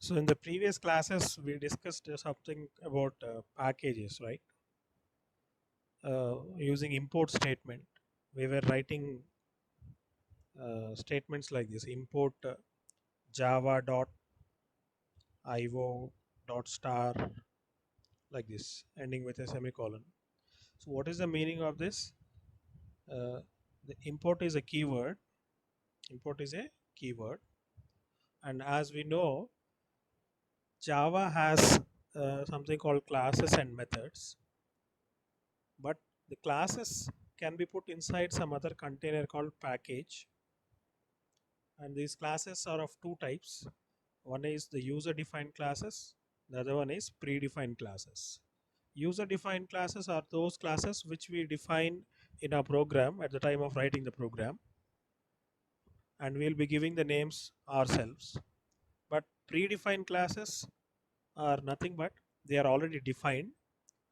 So in the previous classes, we discussed something about packages, right? Using import statement, we were writing statements like this: import java dot io dot star, like this, ending with a semicolon. So what is the meaning of this? Uh, the import is a keyword. Import is a keyword, and as we know, Java has something called classes and methods, but the classes can be put inside some other container called package, and these classes are of two types. One is the user defined classes, the other one is predefined classes. User defined classes are those classes which we define in our program at the time of writing the program, and we'll be giving the names ourselves. But predefined classes are nothing but they are already defined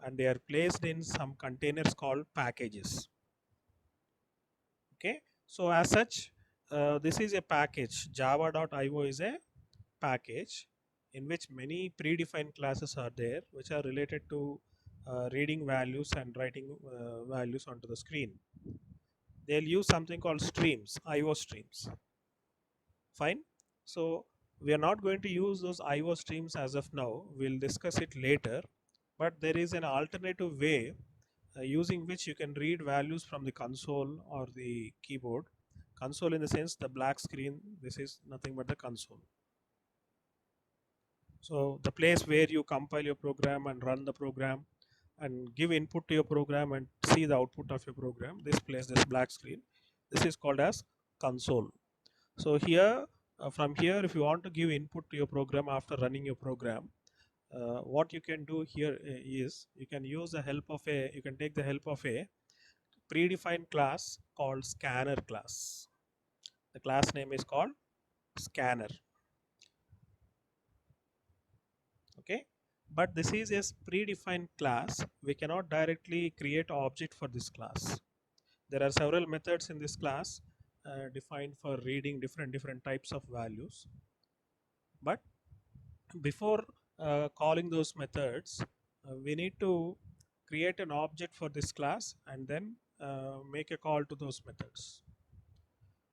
and they are placed in some containers called packages. Okay, so as such, this is a package. Java.io is a package in which many predefined classes are there, which are related to reading values and writing values onto the screen. They'll use something called streams, IO streams. Fine. So we are not going to use those IO streams as of now. We'll discuss it later. But there is an alternative way using which you can read values from the console or the keyboard. Console in the sense the black screen. This is nothing but the console. So the place where you compile your program and run the program and give input to your program and see the output of your program. This place, this black screen, this is called as console. So here, from here, if you want to give input to your program after running your program, what you can do here is you can use the help of a, you can take the help of a predefined class called scanner class. The class name is called scanner. Okay, but this is a predefined class. We cannot directly create an object for this class. There are several methods in this class defined for reading different types of values. But before calling those methods, we need to create an object for this class and then make a call to those methods.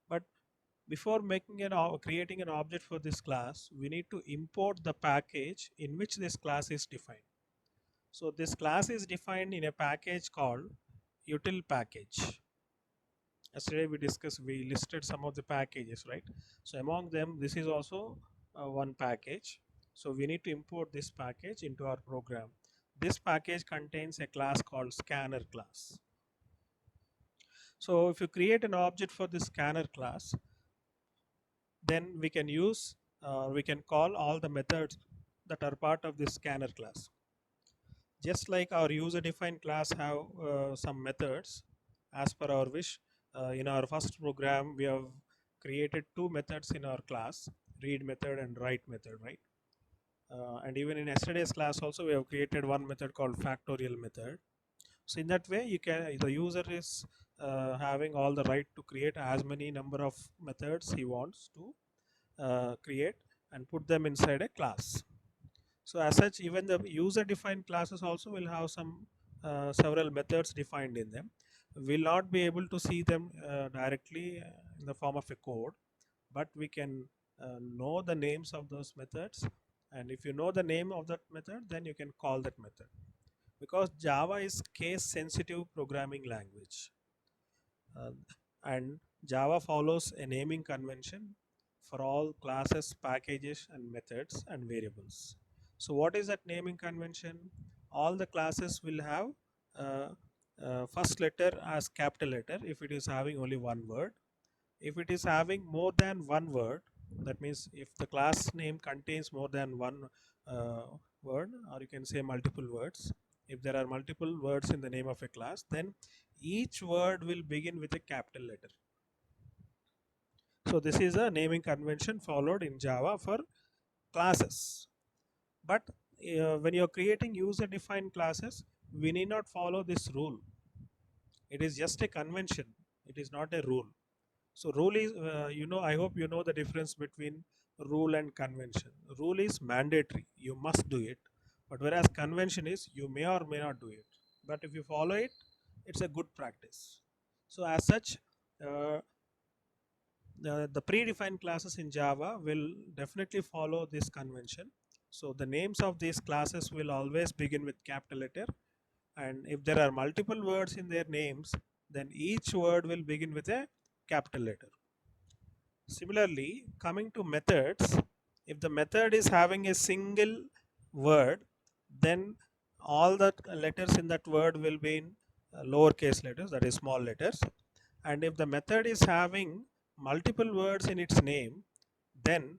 But before creating an object for this class, we need to import the package in which this class is defined. So this class is defined in a package called util package. Yesterday we listed some of the packages, right? So among them, this is also one package. So we need to import this package into our program. This package contains a class called scanner class. So if you create an object for this scanner class, then we can call all the methods that are part of this scanner class. Just like our user defined class have some methods as per our wish. In our first program, we have created two methods in our class, read method and write method, right? And even in yesterday's class also, we have created one method called factorial method. So in that way, the user is having all the right to create as many number of methods he wants to create and put them inside a class. So as such, even the user defined classes also will have some several methods defined in them. We'll not be able to see them directly in the form of a code, but we can know the names of those methods. And if you know the name of that method, then you can call that method. Because Java is case sensitive programming language. Uh, and Java follows a naming convention for all classes, packages, and methods and variables. So what is that naming convention? All the classes will have uh, first letter as capital letter if it is having only one word. If it is having more than one word, that means if the class name contains more than one uh, word, or you can say multiple words, if there are multiple words in the name of a class, then each word will begin with a capital letter. So this is a naming convention followed in Java for classes. But when you're creating user defined classes, we need not follow this rule. It is just a convention, it is not a rule. So rule is, I hope you know the difference between rule and convention. Rule is mandatory, you must do it, but whereas convention is you may or may not do it. But if you follow it, it's a good practice. So as such, uh, the predefined classes in Java will definitely follow this convention. So the names of these classes will always begin with capital letter, and if there are multiple words in their names, then each word will begin with a capital letter. Similarly, coming to methods, if the method is having a single word, then all the letters in that word will be in lowercase letters, that is small letters. And if the method is having multiple words in its name, then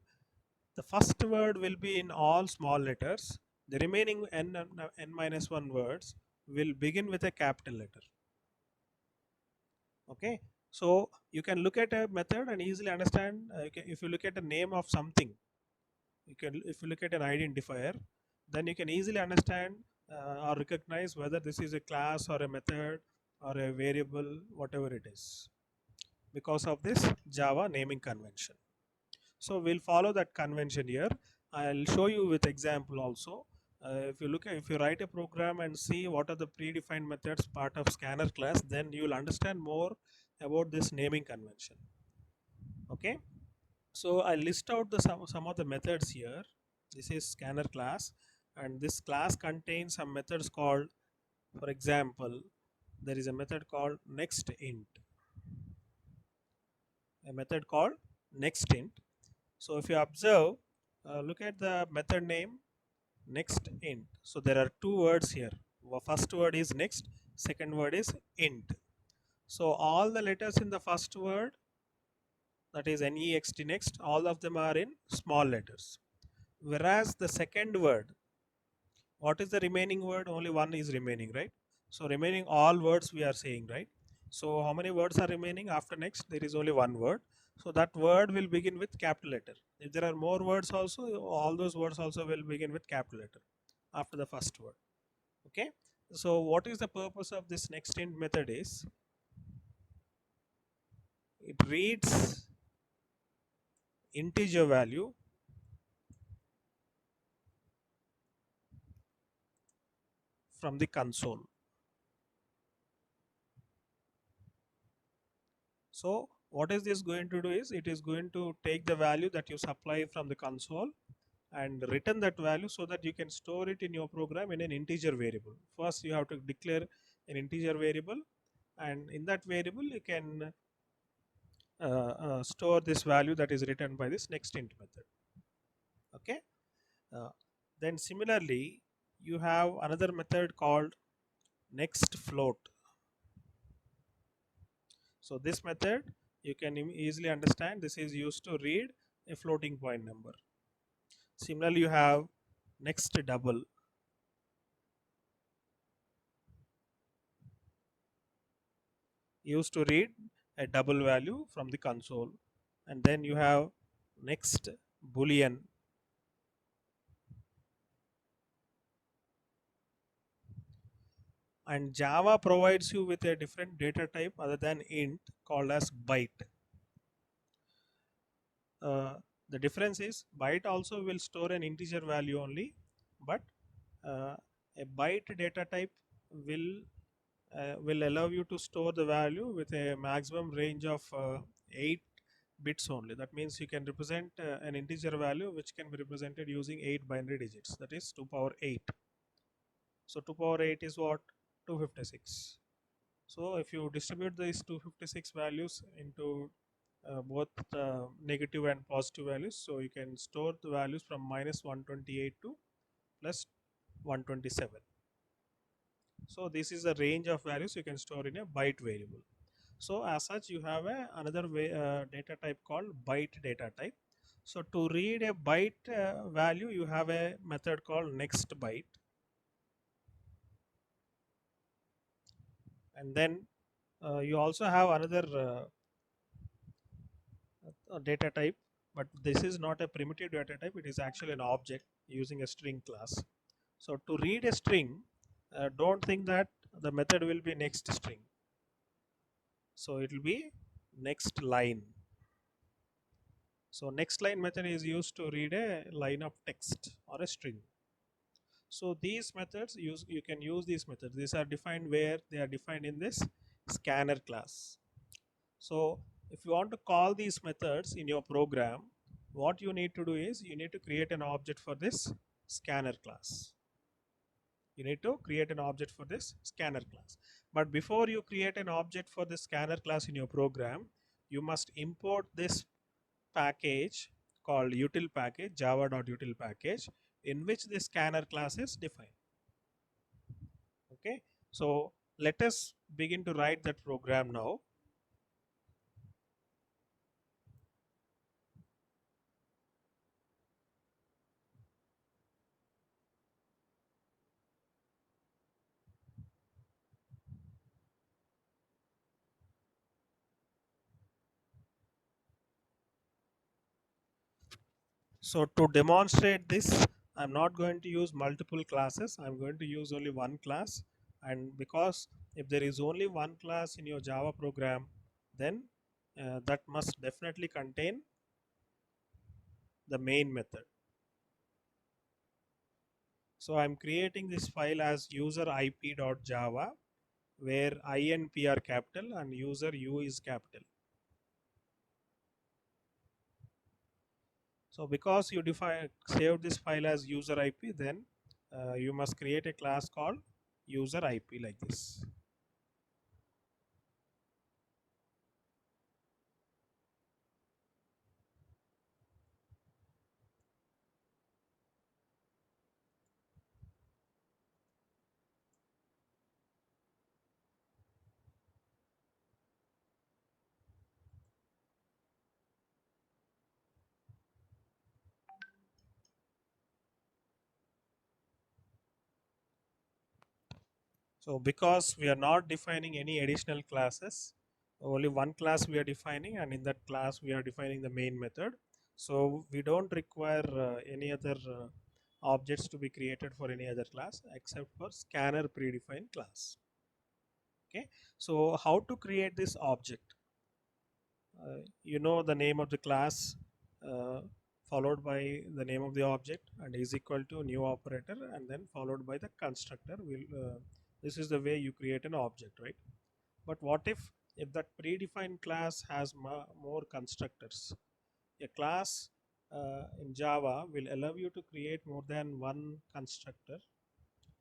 the first word will be in all small letters. The remaining n minus 1 words will begin with a capital letter. Okay, so you can look at a method and easily understand. If you look at the name of something, if you look at an identifier, then you can easily understand or recognize whether this is a class or a method or a variable, whatever it is, because of this Java naming convention. So we'll follow that convention here. I'll show you with example also. If you write a program and see what are the predefined methods part of scanner class, then you will understand more about this naming convention. Okay, so I list out some of the methods here. This is scanner class, and this class contains some methods called, for example, there is a method called nextInt. A method called nextInt. So if you observe, look at the method name nextInt. So there are two words here. First word is next, second word is int. So all the letters in the first word, that is next, next, all of them are in small letters. Whereas the second word, what is the remaining word? Only one is remaining, right? So remaining all words we are saying, right? So how many words are remaining after next? There is only one word. So that word will begin with capital letter. If there are more words also, all those words also will begin with capital letter after the first word. Okay. So what is the purpose of this nextInt method is, it reads integer value from the console. So what is this going to do is, it is going to take the value that you supply from the console and return that value so that you can store it in your program in an integer variable. First you have to declare an integer variable, and in that variable you can store this value that is written by this nextInt method. Okay. uh, then similarly you have another method called nextFloat. So this method you can easily understand, this is used to read a floating point number. Similarly you have nextDouble. Used to read a double value from the console. And then you have next boolean. And Java provides you with a different data type other than int called as byte. The difference is byte also will store an integer value only, but a byte data type will allow you to store the value with a maximum range of 8 bits only. That means you can represent an integer value which can be represented using 8 binary digits, that is 2 power 8. So 2 power 8 is what? 256. So if you distribute these 256 values into both negative and positive values, so you can store the values from minus 128 to plus 127. So this is the range of values you can store in a byte variable. So as such you have another data type called byte data type. So to read a byte value, you have a method called nextByte. And then you also have another data type, but this is not a primitive data type, it is actually an object using a string class. So to read a string, don't think that the method will be next string. So it will be next line. So next line method is used to read a line of text or a string. So these methods you can use these methods. These are defined where they are defined in this scanner class. So if you want to call these methods in your program, what you need to do is you need to create an object for this scanner class. You need to create an object for this scanner class. But before you create an object for the scanner class in your program, you must import this package called util package, java.util package, in which the scanner class is defined. Okay, so let us begin to write that program now. So to demonstrate this, I'm not going to use multiple classes. I'm going to use only one class. And because if there is only one class in your Java program, then that must definitely contain the main method. So I'm creating this file as user ip.java, where I and p are capital and user u is capital. So because you save this file as user IP, then you must create a class called user IP like this. So because we are not defining any additional classes, only one class we are defining, and in that class we are defining the main method. So we don't require any other objects to be created for any other class except for scanner predefined class. Okay, so how to create this object? You know the name of the class uh, followed by the name of the object and is equal to new operator and then followed by the constructor. This is the way you create an object, right? But what if that predefined class has more constructors? A class in Java will allow you to create more than one constructor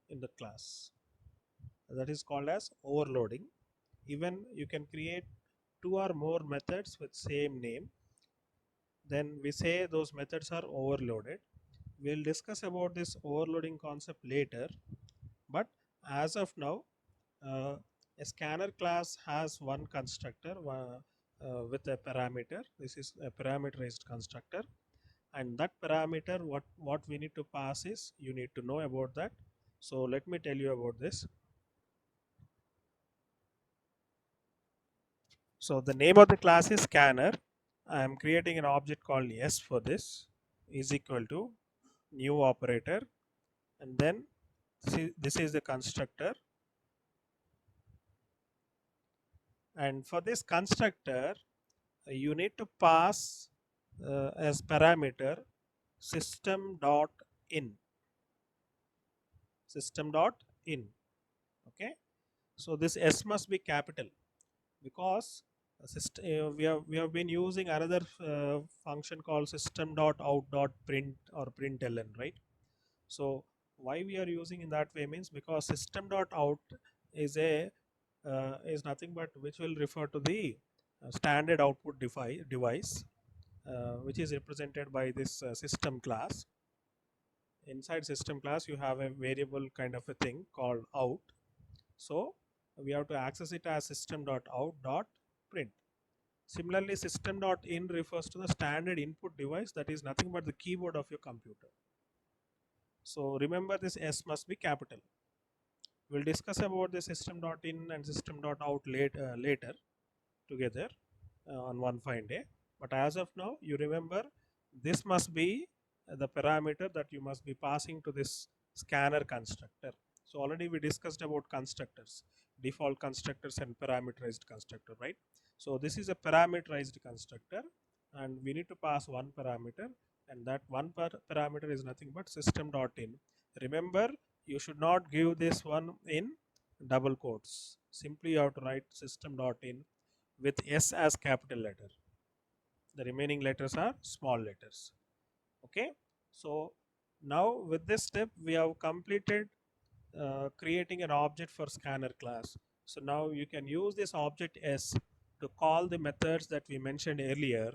in the class. That is called as overloading. Even you can create two or more methods with same name, then we say those methods are overloaded. We'll discuss about this overloading concept later, but as of now, uh, a scanner class has one constructor with a parameter. This is a parameterized constructor, and that parameter, what we need to pass is, you need to know about that. So let me tell you about this. So the name of the class is scanner. I am creating an object called s for this, is equal to new operator, and then this is the constructor, and for this constructor you need to pass as parameter system dot in. System dot in. Okay, so this s must be capital because we have been using another function called system dot out dot print or println, right? So why we are using in that way means because system dot out is a is nothing but which will refer to the standard output device, which is represented by this system class. Inside system class you have a variable kind of a thing called out. So we have to access it as system dot out dot print. Similarly, system dot in refers to the standard input device, that is nothing but the keyboard of your computer. So remember, this s must be capital. We'll discuss about the system.in and system.out later together on one fine day. But as of now, you remember this must be the parameter that you must be passing to this scanner constructor. So already we discussed about constructors, default constructors and parameterized constructor, right? So this is a parameterized constructor, and we need to pass one parameter, and that one parameter is nothing but system.in. Remember, you should not give this one in double quotes. Simply you have to write system.in with S as capital letter. The remaining letters are small letters. Okay, so now with this step we have completed creating an object for scanner class. So now you can use this object S to call the methods that we mentioned earlier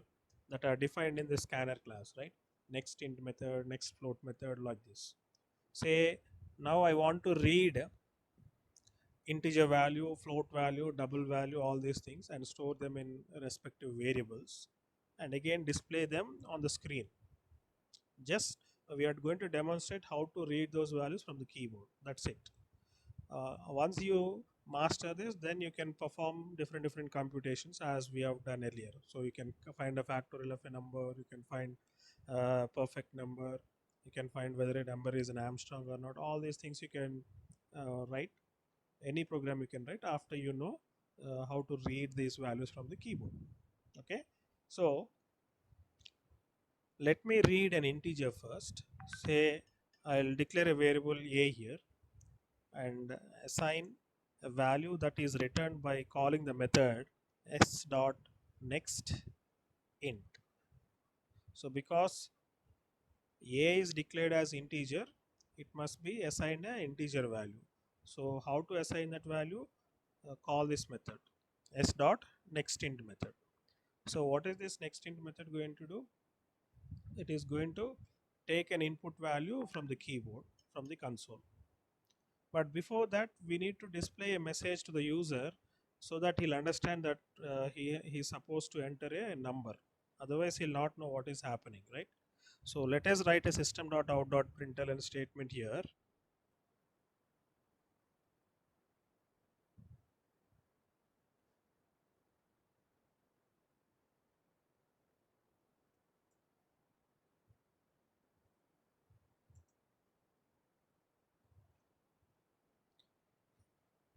that are defined in the scanner class, right? Next int method, next float method, like this. Say now I want to read integer value, float value, double value, all these things, and store them in respective variables, and again display them on the screen. Just we are going to demonstrate how to read those values from the keyboard. That's it. Once you master this, then you can perform different computations as we have done earlier. So you can find a factorial of a number, you can find a perfect number, you can find whether a number is an Armstrong or not. All these things you can write. Any program you can write after you know how to read these values from the keyboard. Okay, so let me read an integer first. Say I'll declare a variable a here and assign a value that is returned by calling the method s dot next int. So because a is declared as integer, it must be assigned an integer value. So how to assign that value? Call this method s dot next int method. So what is this next int method going to do? It is going to take an input value from the keyboard, from the console. But before that, we need to display a message to the user so that he'll understand that he's supposed to enter a number. Otherwise, he'll not know what is happening, right? So let us write a system.out.println statement here.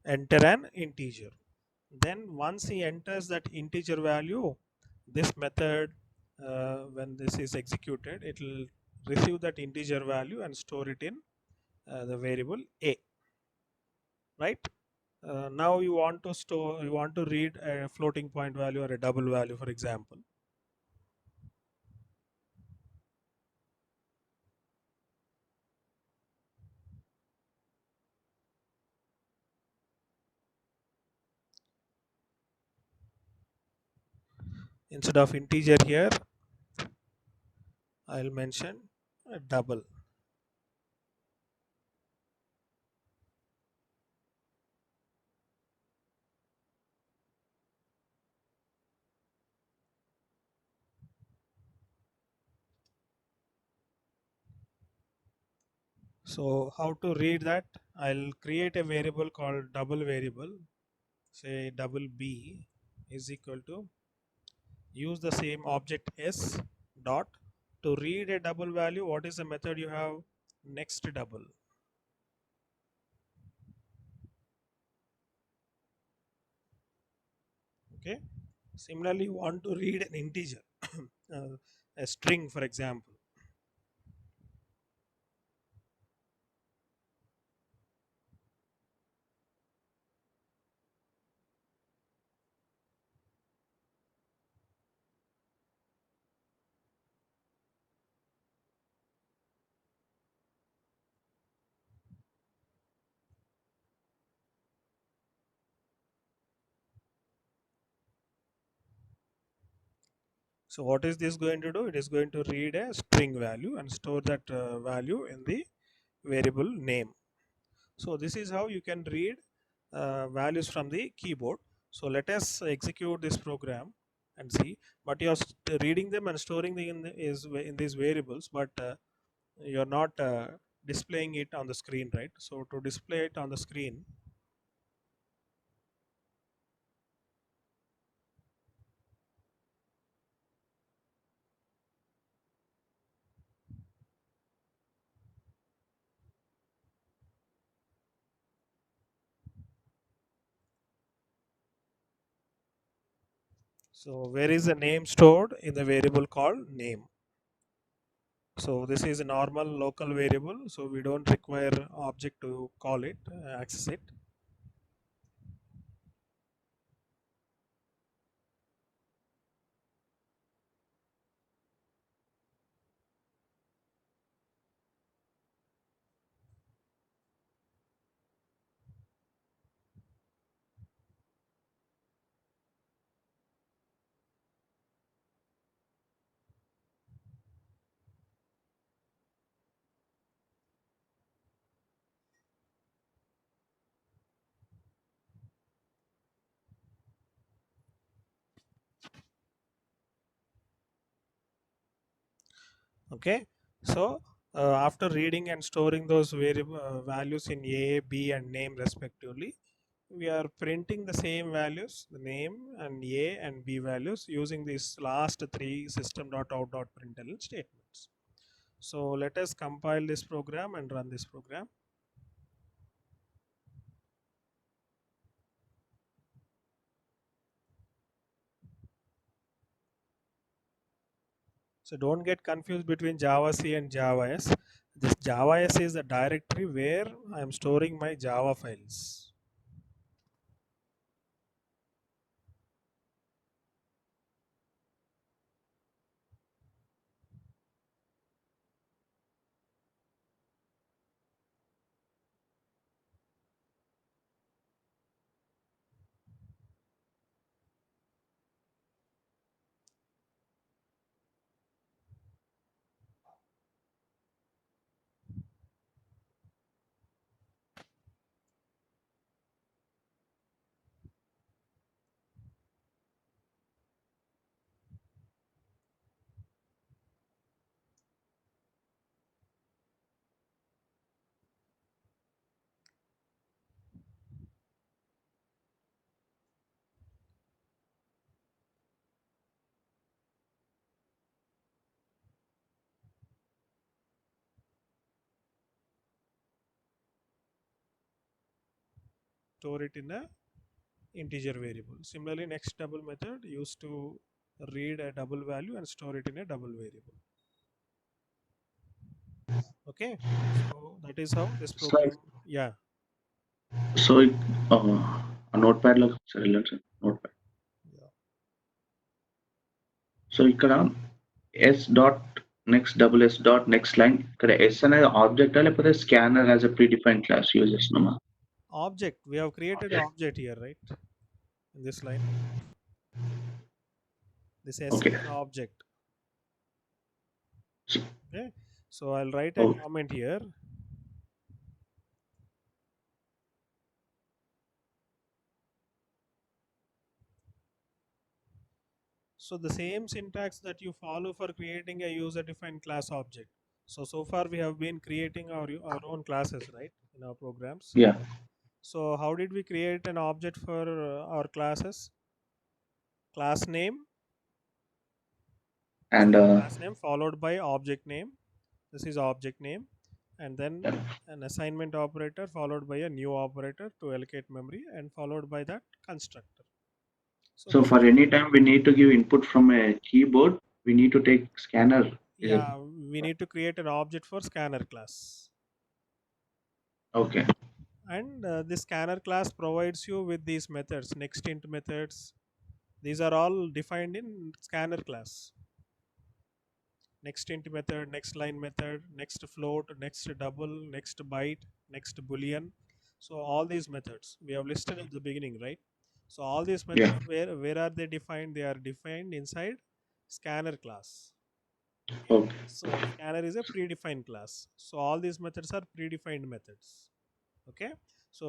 Enter an integer. Then once he enters that integer value, this method, when this is executed, it will receive that integer value and store it in the variable a, right? Now you want to store, you want to read a floating point value or a double value, for example. Instead of integer here, I'll mention a double. So how to read that? I'll create a variable called double variable. Say double b is equal to, use the same object s dot to read a double value. What is the method you have? Next double. Okay. Similarly, you want to read an integer, a string, for example. So what is this going to do? It is going to read a string value and store that value in the variable name. So this is how you can read values from the keyboard. So let us execute this program and see. But you're reading them and storing them in these variables, but you're not displaying it on the screen, right? So to display it on the screen, So where is the name stored? In the variable called name. So this is a normal local variable, so we don't require object to call it, access it. Okay, so after reading and storing those variable values in a, b and name respectively, we are printing the same values, the name and a and b values, using these last three system.out.println statements. So let us compile this program and run this program. So don't get confused between Javac and JavaS. This JavaS is the directory where I am storing my Java files. Store it in a integer variable. Similarly, next double method used to read a double value and store it in a double variable. Okay, so that is how this So, program. Yeah, so it, a notepad like sorry, let's say notepad. yeah. So ఇక్కడ S dot next double S dot next line ఇక్కడ S అనేది ఆబ్జెక్టా లేకపోతే scanner as a predefined class use చేస్తున్నామా? Object. We have created object here, right? In this line, this S okay. is an object. So Okay, so I'll write a oh comment here. So the same syntax that you follow for creating a user-defined class object. So far we have been creating our own classes, right, in our programs. Yeah So how did we create an object for our classes? Class name. And Class name followed by object name. This is object name, and then an assignment operator followed by a new operator to allocate memory, and followed by that constructor. So so this for is, any time we need to give input from a keyboard we need to take scanner. yeah, we need to create an object for scanner class. Okay. And this scanner class provides you with these methods, next int methods. These are all defined in scanner class. Next int method, next line method, next float, next double, next byte, next boolean. So all these methods we have listed at the beginning, right? So all these yeah methods, where are they defined? They are defined inside scanner class. Okay. So scanner is a predefined class. So all these methods are predefined methods. Okay, so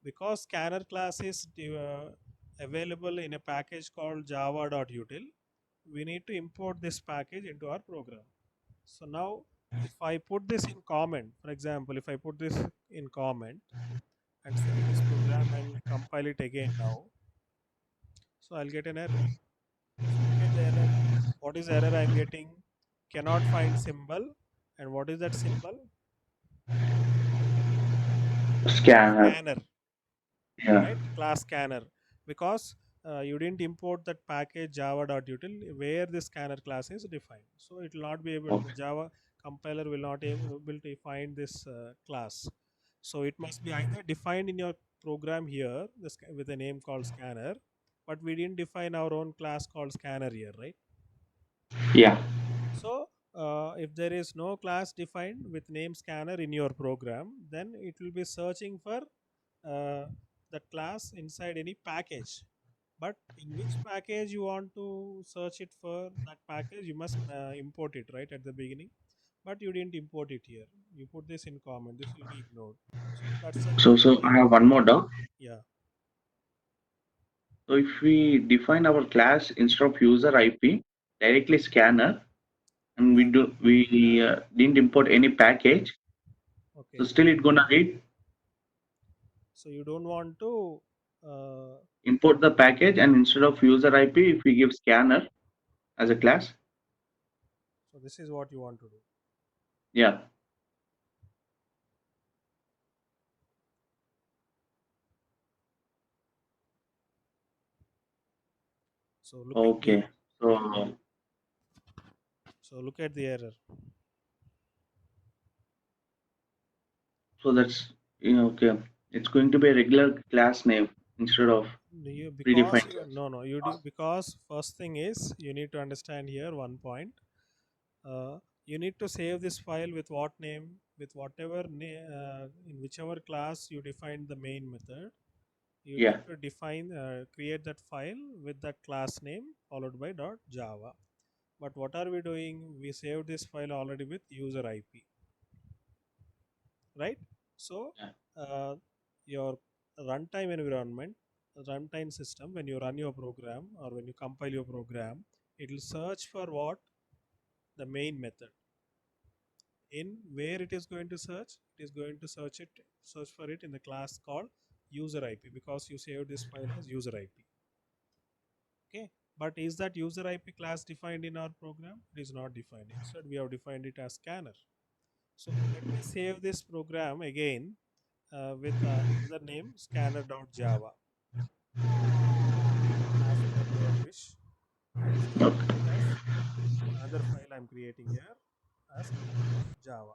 because scanner class is available in a package called java.util, we need to import this package into our program. So now if I put this in comment, for example, if I put this in comment and save this program and compile it again now, so I'll get an error. So look at the error. What is the error I'm getting? Cannot find symbol. And what is that symbol? Scanner. Scanner, yeah right? Class scanner. Because you didn't import that package java.util where the scanner class is defined. So it will not be able, the Okay. Java compiler will not able to find this class. So it must be either defined in your program here with a name called scanner, but we didn't define our own class called scanner here, right? Yeah. So if there is no class defined with name scanner in your program, then it will be searching for that class inside any package. But in which package you want to search it for that package, you must import it right at the beginning. But you didn't import it here. You put this in comment. This will be ignored. So that's the reason So I we, have one more doubt. yeah. So if we define our class instead of user IP directly scanner, and Yeah. we didn't import any package, so Okay. still it gonna read So you don't want to. Uh, import the package, and instead of user IP, if we give scanner as a class, so this is what you want to do. yeah. So look at the, Okay. So so look at the error. that's okay. It's going to be a regular class name instead of You, because predefined you, class. no, no, you do, because first thing is you need to understand here one point. You need to save this file with what name, with whatever in whichever class you defined the main method. You need Yeah. to define, create that file with that class name followed by .java. But what are we doing? We saved this file already with user IP, right? So Yeah. uh, your runtime environment, runtime system, when you run your program or when you compile your program, it will search for what, the main method. In where it is going to search, it is going to search for it in the class called user IP, because you saved this file as user IP. Okay, but is that user IP class defined in our program? It is not defined. Instead we have defined it as scanner. So let me save this program again with another name, scanner.java, as per your wish. I'm saving Okay. it as another file I'm creating here as scanner.java.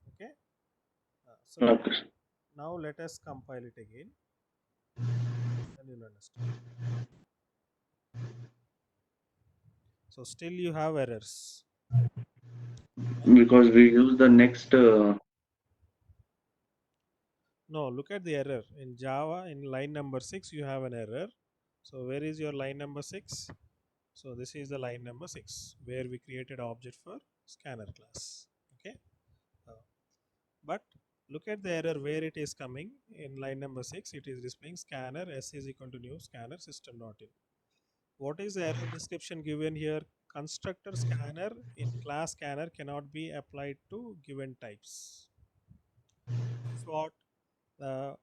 Okay, so Okay. now let us compile it again, then you'll understand. So still you have errors, right? Because we use the next. No, look at the error in Java. In line number 6 you have an error. So where is your line number 6? So this is the line number 6 where we created object for scanner class. Okay, uh, but look at the error where it is coming. In line number 6 it is displaying scanner s is equal to new scanner system.in. What is the error description given here? Constructor scanner in class scanner cannot be applied to given types. Means what? uh,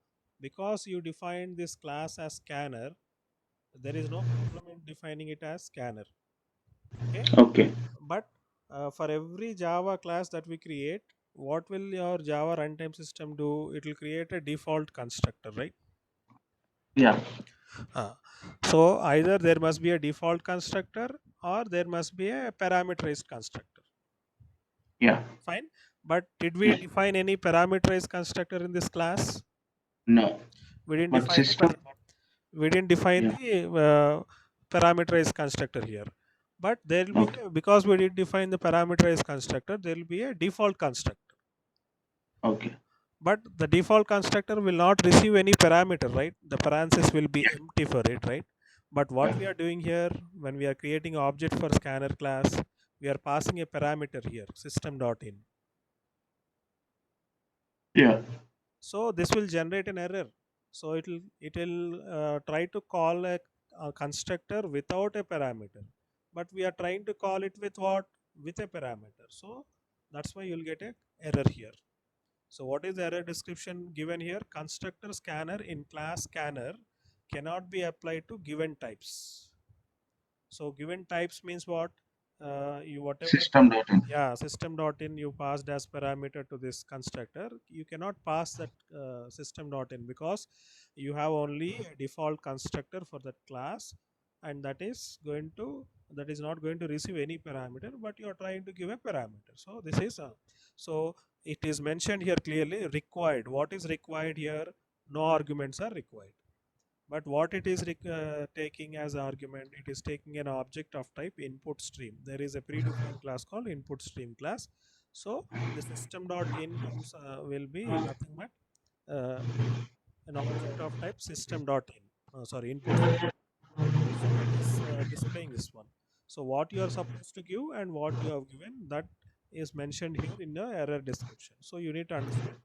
because you defined this class as scanner, there is no problem in defining it as scanner. Okay, Okay. but for every Java class that we create, what will your Java runtime system do? It will create a default constructor, right? Yeah. uh, so either there must be a default constructor or there must be a parameterized constructor. Yeah. Fine, but did we Yes. define any parameterized constructor in this class? No. We didn't But define system. we didn't define Yeah. the parameterized constructor here, but there will be Okay. because we did define the parameterized constructor, there will be a default constructor, Okay. but the default constructor will not receive any parameter, right? The parenthesis will be Yeah. empty for it, right? But what Yeah. we are doing here, when we are creating an object for scanner class, we are passing a parameter here, system.in. Yeah. So this will generate an error. So it will try to call a constructor without a parameter, but we are trying to call it with what, with a parameter. So that's why you'll get a error here. So what is the error description given here? Constructor scanner in class scanner cannot be applied to given types. So given types means what? you whatever System.in. system.in you passed as parameter to this constructor, you cannot pass that system.in, because you have only a default constructor for that class, and that is not going to receive any parameter, but you are trying to give a parameter. So this is so it is mentioned here clearly required. What is required here? No arguments are required. But what it is taking as argument, it is taking an object of type input stream. There is a predefined class called input stream class. So the system.in comes will be nothing but an object of type system.in. Sorry, input stream. So it is displaying this one. So what you are supposed to give and what you have given, that is mentioned here in the error description. So you need to understand.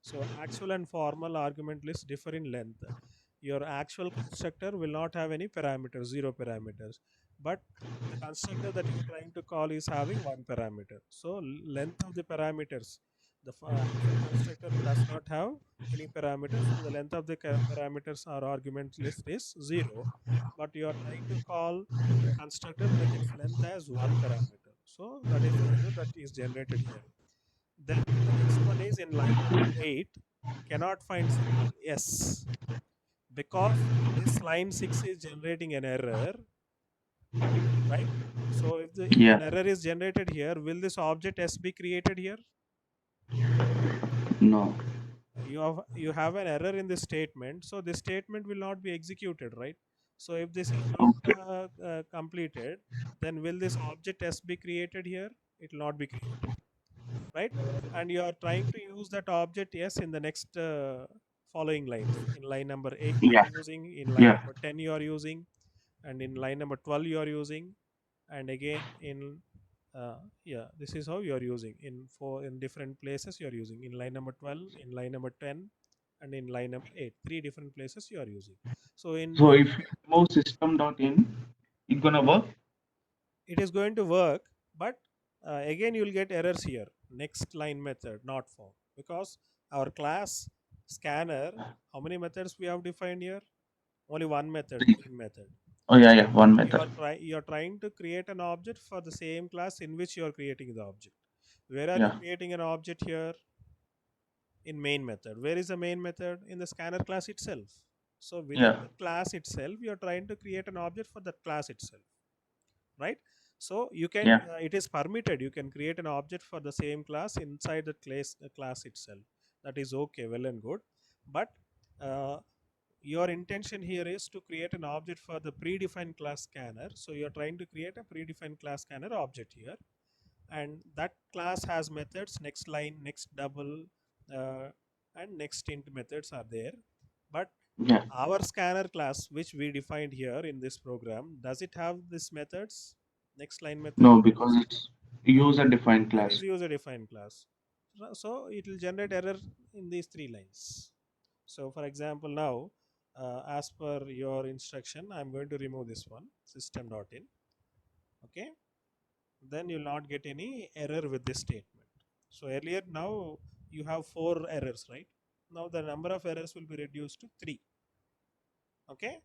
So actual and formal argument lists differ in length. Your actual constructor will not have any parameters, zero parameters, but the constructor that you're trying to call is having one parameter. So length of the parameters, the actual constructor does not have any parameters. So the length of the parameters or argument list is zero, but you are trying to call a constructor with its length as one parameter. So that is the error that is generated here. Then the next one is in line number 8, cannot find symbol. Yes, because this line 6 is generating an error, right? So if Yeah. an error is generated here, will this object S be created here? No. You have an error in this statement, so this statement will not be executed, right? So if this is not Okay. completed, then will this object S be created here? It will not be created, right? And you are trying to use that object S in the next following lines. In line number 8 you Yeah. are using, in line Yeah. number 10 you are using, and in line number 12 you are using, and again in this is how you are using in different places. You are using in line number 12, in line number 10, and in line number 8. Three different places you are using. So in So if you remove system.in, it gonna work? it is going to work, but again you will get errors here. Next line method not found, because our class scanner, how many methods we have defined here? Only one method, Three. main method. Oh yeah, yeah, one You method. are trying to create an object for the same class in which you are creating the object. Where are you Yeah. creating an object here? In main method. Where is the main method? In the scanner class itself. So within Yeah. the class itself, you are trying to create an object for that class itself, right? So you can Yeah. it is permitted, you can create an object for the same class inside the class itself. That is okay, well and good. But uh, your intention here is to create an object for the predefined class scanner. So you are trying to create a predefined class scanner object here, and that class has methods next line, next double, uh, and next int methods are there. But Yeah. our scanner class which we defined here in this program, does it have these methods, next line method? No, because it's user defined It class. is user defined class. So it will generate error in these three lines. So for example, now as per your instruction, I'm going to remove this one, system.in. Okay, then you'll not get any error with this statement. So earlier, now you have 4 errors, right? Now the number of errors will be reduced to 3. Okay,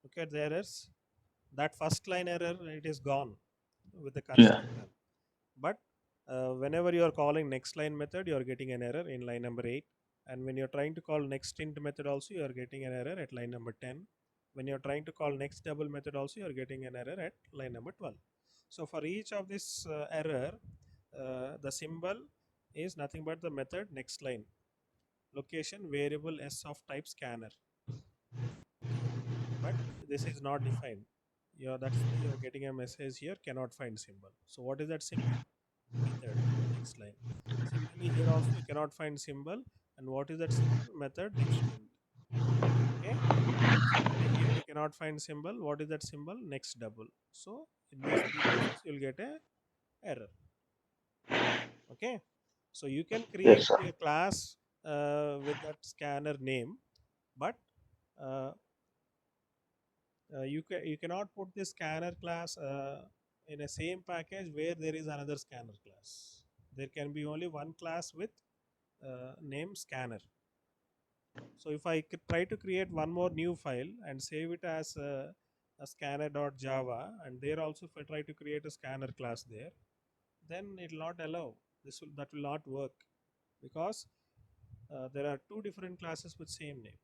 look at the errors. That first line error, it is gone with the Yeah. constructor. But whenever you are calling next line method, you are getting an error in line number 8. And when you're trying to call next int method also, you are getting an error at line number 10. When you're trying to call next double method also, you are getting an error at line number 12. So for each of this error, the symbol is nothing but the method next line, location variable s of type scanner. Okay, but this is not defined. That's why you're getting a message here, cannot find symbol. So what is that symbol? Method next line. Similarly here also you cannot find symbol, and what is that symbol? Method next int. Okay, similarly here you cannot find symbol, what is that symbol? Next double. So in these three places you'll get a error. Okay, so you can Yes, create sir. a class with that scanner name, but uh, you cannot put this scanner class in a same package where there is another scanner class. There can be only one class with name scanner. So if I try to create one more new file and save it as a scanner.java, and there also if I try to create a scanner class there, then it will not allow. That will not work, because there are two different classes with same name.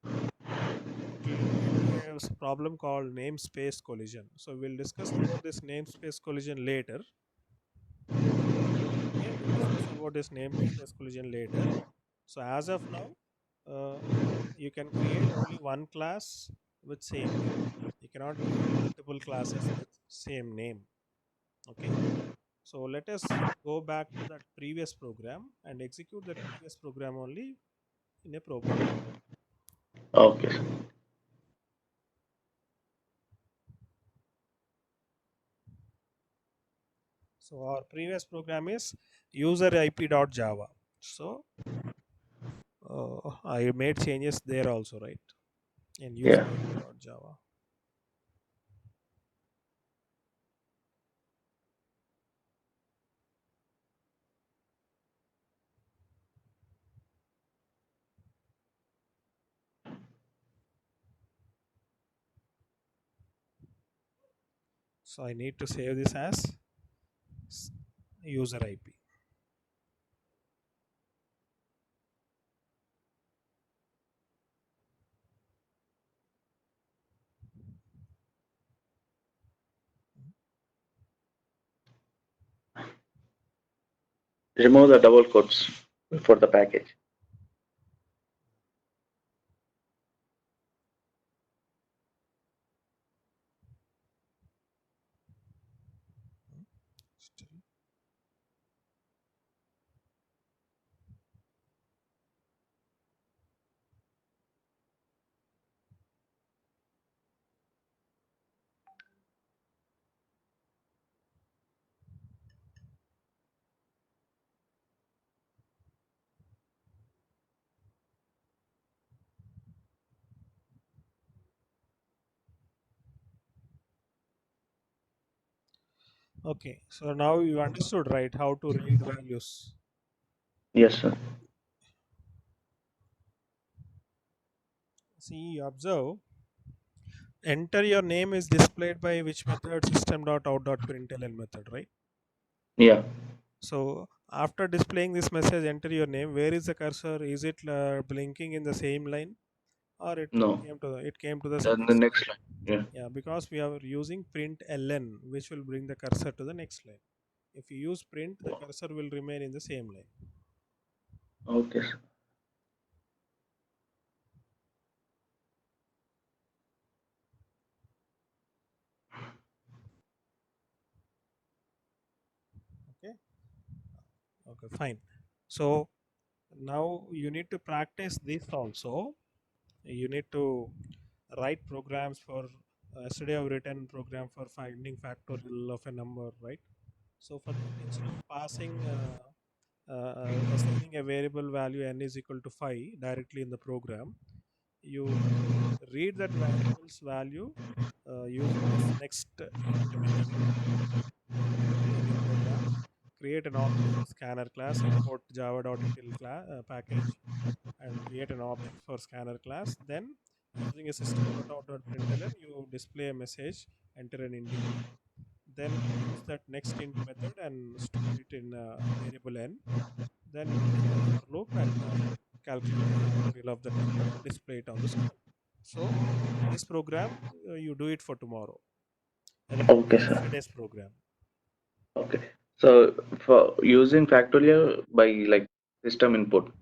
It will create a problem called namespace collision. So we'll discuss about this namespace collision later. Okay, we'll discuss about this namespace collision later. So as of now, you can create only one class with same name. You cannot create multiple classes with same name. Okay. So let us go back to that previous program and execute that previous program only in a program. Okay, sir. So our previous program is user_ip.java. So I made changes there also, right? In Yeah. user_ip.java. So I need to save this as user IP. Remove the double quotes for the package. Still. Okay, so now you understood, right, how to read values. Yes, sir. See, observe, enter your name is displayed by which method? System.out.println method, right? Yeah. So after displaying this message, enter your name, where is the cursor? Is it blinking in the same line, or No. it came to the Then the next next line? line. Yeah. Yeah, because we are using println, which will bring the cursor to the next line. If you use print, the cursor will remain in the same line. Okay, sir. Okay. Okay, fine. So now you need to practice this also. You need to write programs for yesterday I've written program for finding factorial of a number, right? So for that, instead of passing assigning a variable value n is equal to 5 directly in the program, you read that variable's value using this next int method in your program. Create an object for scanner class, import java.util package, and create an object for scanner class. Then using a system.out.println, you display a message, enter an integer, then use that next int method and store it in variable n. Then use a for loop and calculate the factorial of that number and display it on the screen. So this program you do it for tomorrow. And it Okay, was sir. yesterday's program. Okay. So for using factorial by like system input.